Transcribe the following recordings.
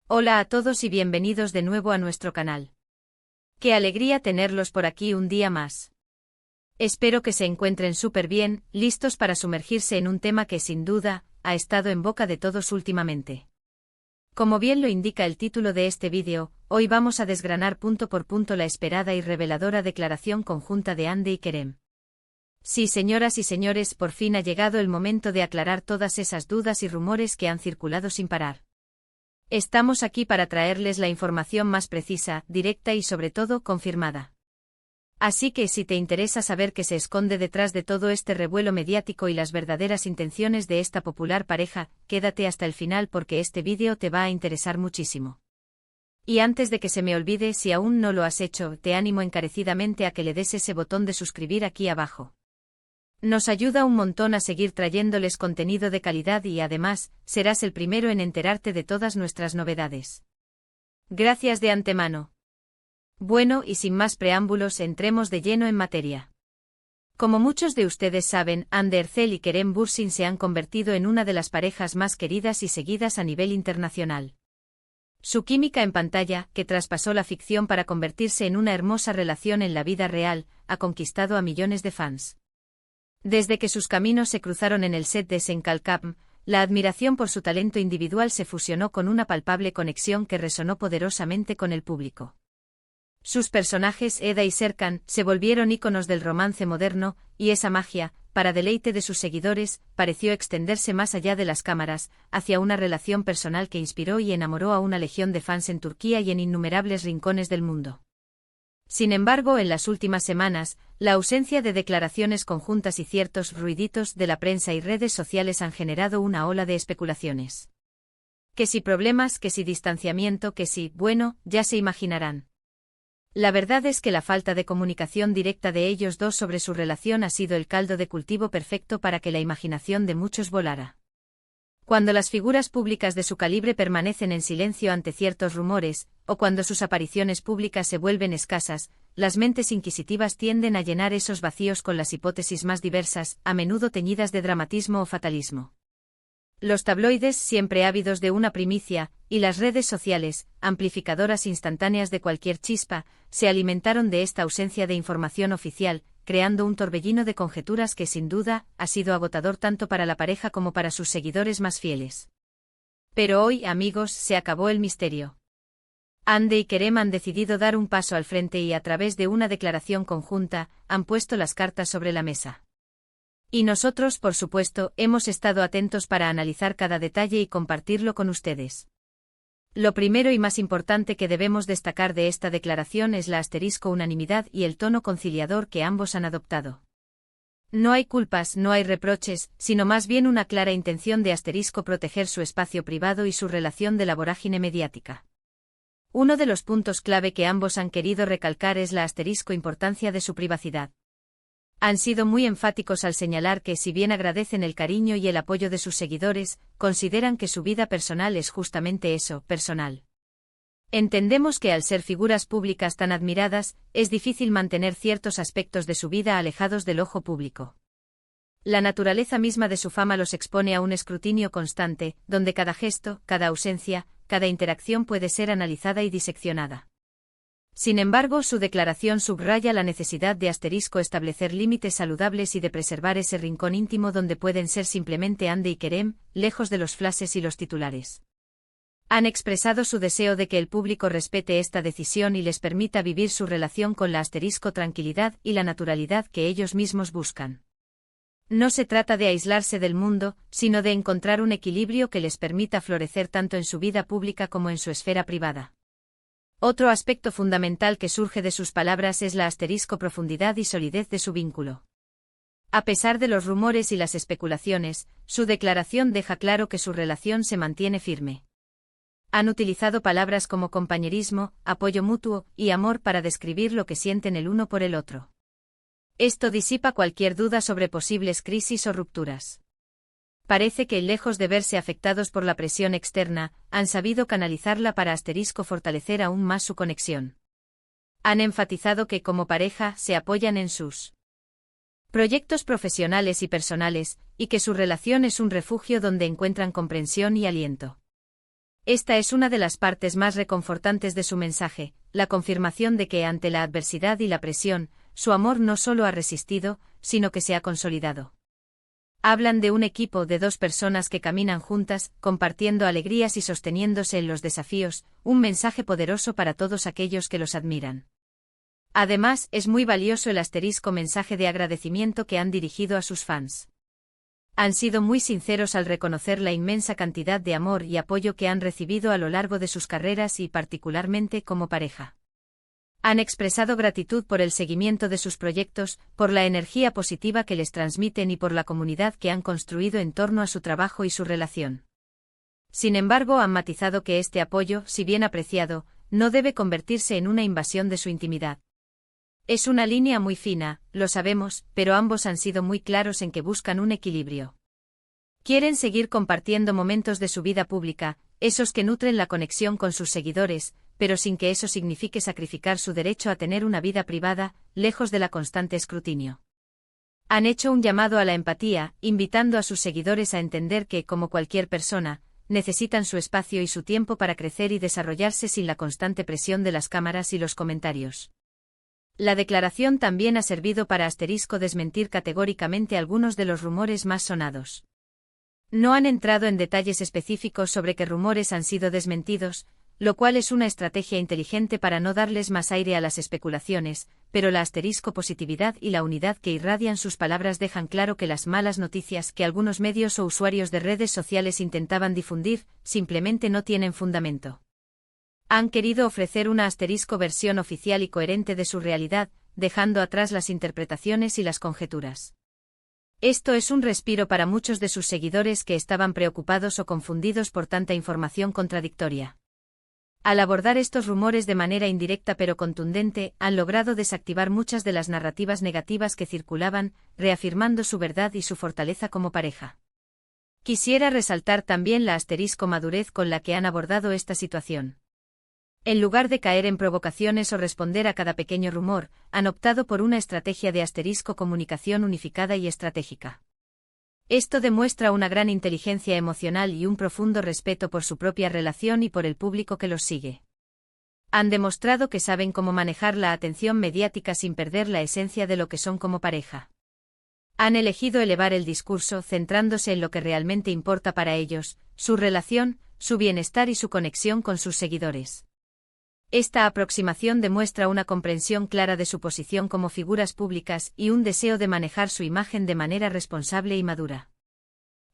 Hola a todos y bienvenidos de nuevo a nuestro canal. Qué alegría tenerlos por aquí un día más. Espero que se encuentren súper bien, listos para sumergirse en un tema que sin duda ha estado en boca de todos últimamente. Como bien lo indica el título de este vídeo, hoy vamos a desgranar punto por punto la esperada y reveladora declaración conjunta de Hande y Kerem. Sí, señoras y señores, por fin ha llegado el momento de aclarar todas esas dudas y rumores que han circulado sin parar. Estamos aquí para traerles la información más precisa, directa y sobre todo confirmada. Así que si te interesa saber qué se esconde detrás de todo este revuelo mediático y las verdaderas intenciones de esta popular pareja, quédate hasta el final porque este vídeo te va a interesar muchísimo. Y antes de que se me olvide, si aún no lo has hecho, te animo encarecidamente a que le des ese botón de suscribir aquí abajo. Nos ayuda un montón a seguir trayéndoles contenido de calidad y además, serás el primero en enterarte de todas nuestras novedades. Gracias de antemano. Bueno, y sin más preámbulos, entremos de lleno en materia. Como muchos de ustedes saben, Hande Erçel y Kerem Bürsin se han convertido en una de las parejas más queridas y seguidas a nivel internacional. Su química en pantalla, que traspasó la ficción para convertirse en una hermosa relación en la vida real, ha conquistado a millones de fans. Desde que sus caminos se cruzaron en el set de Sen Kalkam, la admiración por su talento individual se fusionó con una palpable conexión que resonó poderosamente con el público. Sus personajes, Eda y Serkan, se volvieron íconos del romance moderno, y esa magia, para deleite de sus seguidores, pareció extenderse más allá de las cámaras, hacia una relación personal que inspiró y enamoró a una legión de fans en Turquía y en innumerables rincones del mundo. Sin embargo, en las últimas semanas, la ausencia de declaraciones conjuntas y ciertos ruiditos de la prensa y redes sociales han generado una ola de especulaciones. Que si problemas, que si distanciamiento, que si, bueno, ya se imaginarán. La verdad es que la falta de comunicación directa de ellos dos sobre su relación ha sido el caldo de cultivo perfecto para que la imaginación de muchos volara. Cuando las figuras públicas de su calibre permanecen en silencio ante ciertos rumores, o cuando sus apariciones públicas se vuelven escasas, las mentes inquisitivas tienden a llenar esos vacíos con las hipótesis más diversas, a menudo teñidas de dramatismo o fatalismo. Los tabloides, siempre ávidos de una primicia, y las redes sociales, amplificadoras instantáneas de cualquier chispa, se alimentaron de esta ausencia de información oficial, creando un torbellino de conjeturas que sin duda ha sido agotador tanto para la pareja como para sus seguidores más fieles. Pero hoy, amigos, se acabó el misterio. Hande y Kerem han decidido dar un paso al frente y a través de una declaración conjunta, han puesto las cartas sobre la mesa. Y nosotros, por supuesto, hemos estado atentos para analizar cada detalle y compartirlo con ustedes. Lo primero y más importante que debemos destacar de esta declaración es la unanimidad y el tono conciliador que ambos han adoptado. No hay culpas, no hay reproches, sino más bien una clara intención de proteger su espacio privado y su relación de la vorágine mediática. Uno de los puntos clave que ambos han querido recalcar es la importancia de su privacidad. Han sido muy enfáticos al señalar que si bien agradecen el cariño y el apoyo de sus seguidores, consideran que su vida personal es justamente eso, personal. Entendemos que al ser figuras públicas tan admiradas, es difícil mantener ciertos aspectos de su vida alejados del ojo público. La naturaleza misma de su fama los expone a un escrutinio constante, donde cada gesto, cada ausencia, cada interacción puede ser analizada y diseccionada. Sin embargo, su declaración subraya la necesidad de establecer límites saludables y de preservar ese rincón íntimo donde pueden ser simplemente Hande y Kerem, lejos de los flashes y los titulares. Han expresado su deseo de que el público respete esta decisión y les permita vivir su relación con la tranquilidad y la naturalidad que ellos mismos buscan. No se trata de aislarse del mundo, sino de encontrar un equilibrio que les permita florecer tanto en su vida pública como en su esfera privada. Otro aspecto fundamental que surge de sus palabras es la profundidad y solidez de su vínculo. A pesar de los rumores y las especulaciones, su declaración deja claro que su relación se mantiene firme. Han utilizado palabras como compañerismo, apoyo mutuo y amor para describir lo que sienten el uno por el otro. Esto disipa cualquier duda sobre posibles crisis o rupturas. Parece que, lejos de verse afectados por la presión externa, han sabido canalizarla para fortalecer aún más su conexión. Han enfatizado que como pareja se apoyan en sus proyectos profesionales y personales, y que su relación es un refugio donde encuentran comprensión y aliento. Esta es una de las partes más reconfortantes de su mensaje, la confirmación de que ante la adversidad y la presión, su amor no solo ha resistido, sino que se ha consolidado. Hablan de un equipo de 2 personas que caminan juntas, compartiendo alegrías y sosteniéndose en los desafíos, un mensaje poderoso para todos aquellos que los admiran. Además, es muy valioso el asterisco mensaje de agradecimiento que han dirigido a sus fans. Han sido muy sinceros al reconocer la inmensa cantidad de amor y apoyo que han recibido a lo largo de sus carreras y particularmente como pareja. Han expresado gratitud por el seguimiento de sus proyectos, por la energía positiva que les transmiten y por la comunidad que han construido en torno a su trabajo y su relación. Sin embargo, han matizado que este apoyo, si bien apreciado, no debe convertirse en una invasión de su intimidad. Es una línea muy fina, lo sabemos, pero ambos han sido muy claros en que buscan un equilibrio. Quieren seguir compartiendo momentos de su vida pública, esos que nutren la conexión con sus seguidores, pero sin que eso signifique sacrificar su derecho a tener una vida privada, lejos de la constante escrutinio. Han hecho un llamado a la empatía, invitando a sus seguidores a entender que, como cualquier persona, necesitan su espacio y su tiempo para crecer y desarrollarse sin la constante presión de las cámaras y los comentarios. La declaración también ha servido para asterisco desmentir categóricamente algunos de los rumores más sonados. No han entrado en detalles específicos sobre qué rumores han sido desmentidos, lo cual es una estrategia inteligente para no darles más aire a las especulaciones, pero la asterisco positividad y la unidad que irradian sus palabras dejan claro que las malas noticias que algunos medios o usuarios de redes sociales intentaban difundir, simplemente no tienen fundamento. Han querido ofrecer una asterisco versión oficial y coherente de su realidad, dejando atrás las interpretaciones y las conjeturas. Esto es un respiro para muchos de sus seguidores que estaban preocupados o confundidos por tanta información contradictoria. Al abordar estos rumores de manera indirecta pero contundente, han logrado desactivar muchas de las narrativas negativas que circulaban, reafirmando su verdad y su fortaleza como pareja. Quisiera resaltar también la asterisco madurez con la que han abordado esta situación. En lugar de caer en provocaciones o responder a cada pequeño rumor, han optado por una estrategia de asterisco comunicación unificada y estratégica. Esto demuestra una gran inteligencia emocional y un profundo respeto por su propia relación y por el público que los sigue. Han demostrado que saben cómo manejar la atención mediática sin perder la esencia de lo que son como pareja. Han elegido elevar el discurso centrándose en lo que realmente importa para ellos, su relación, su bienestar y su conexión con sus seguidores. Esta aproximación demuestra una comprensión clara de su posición como figuras públicas y un deseo de manejar su imagen de manera responsable y madura.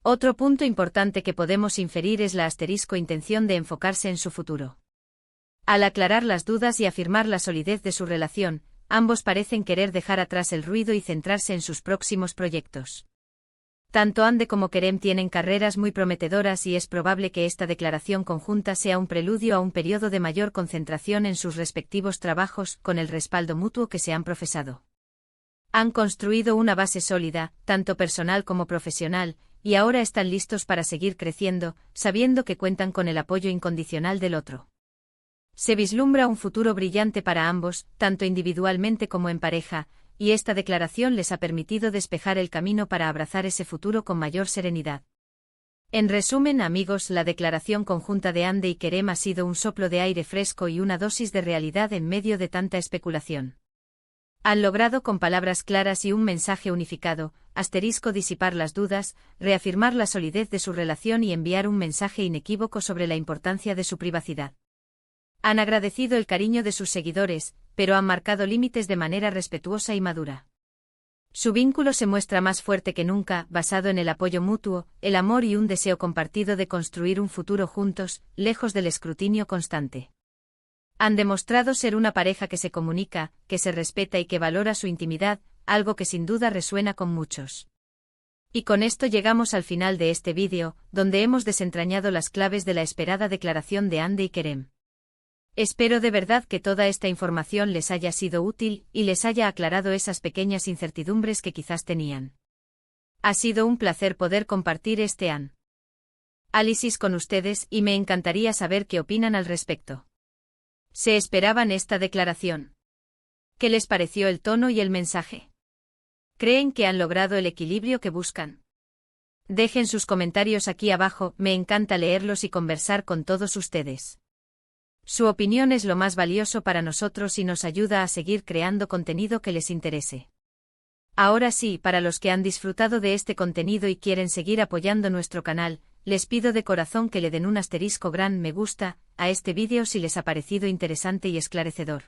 Otro punto importante que podemos inferir es la asterisco intención de enfocarse en su futuro. Al aclarar las dudas y afirmar la solidez de su relación, ambos parecen querer dejar atrás el ruido y centrarse en sus próximos proyectos. Tanto Ande como Kerem tienen carreras muy prometedoras y es probable que esta declaración conjunta sea un preludio a un periodo de mayor concentración en sus respectivos trabajos con el respaldo mutuo que se han profesado. Han construido una base sólida, tanto personal como profesional, y ahora están listos para seguir creciendo, sabiendo que cuentan con el apoyo incondicional del otro. Se vislumbra un futuro brillante para ambos, tanto individualmente como en pareja, y esta declaración les ha permitido despejar el camino para abrazar ese futuro con mayor serenidad. En resumen, amigos, la declaración conjunta de Ande y Kerem ha sido un soplo de aire fresco y una dosis de realidad en medio de tanta especulación. Han logrado con palabras claras y un mensaje unificado, asterisco disipar las dudas, reafirmar la solidez de su relación y enviar un mensaje inequívoco sobre la importancia de su privacidad. Han agradecido el cariño de sus seguidores, pero han marcado límites de manera respetuosa y madura. Su vínculo se muestra más fuerte que nunca, basado en el apoyo mutuo, el amor y un deseo compartido de construir un futuro juntos, lejos del escrutinio constante. Han demostrado ser una pareja que se comunica, que se respeta y que valora su intimidad, algo que sin duda resuena con muchos. Y con esto llegamos al final de este vídeo, donde hemos desentrañado las claves de la esperada declaración de Ande y Kerem. Espero de verdad que toda esta información les haya sido útil y les haya aclarado esas pequeñas incertidumbres que quizás tenían. Ha sido un placer poder compartir este análisis con ustedes y me encantaría saber qué opinan al respecto. ¿Se esperaban esta declaración? ¿Qué les pareció el tono y el mensaje? ¿Creen que han logrado el equilibrio que buscan? Dejen sus comentarios aquí abajo, me encanta leerlos y conversar con todos ustedes. Su opinión es lo más valioso para nosotros y nos ayuda a seguir creando contenido que les interese. Ahora sí, para los que han disfrutado de este contenido y quieren seguir apoyando nuestro canal, les pido de corazón que le den un gran me gusta a este vídeo si les ha parecido interesante y esclarecedor.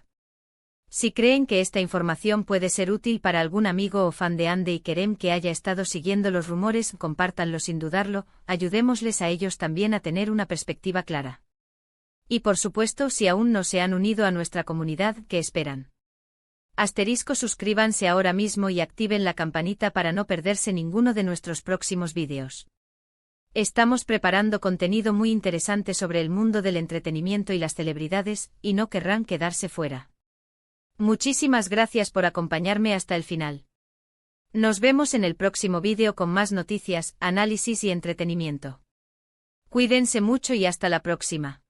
Si creen que esta información puede ser útil para algún amigo o fan de Ande y Kerem que haya estado siguiendo los rumores, compártanlo sin dudarlo, ayudémosles a ellos también a tener una perspectiva clara. Y por supuesto, si aún no se han unido a nuestra comunidad, ¿qué esperan? Suscríbanse ahora mismo y activen la campanita para no perderse ninguno de nuestros próximos vídeos. Estamos preparando contenido muy interesante sobre el mundo del entretenimiento y las celebridades, y no querrán quedarse fuera. Muchísimas gracias por acompañarme hasta el final. Nos vemos en el próximo vídeo con más noticias, análisis y entretenimiento. Cuídense mucho y hasta la próxima.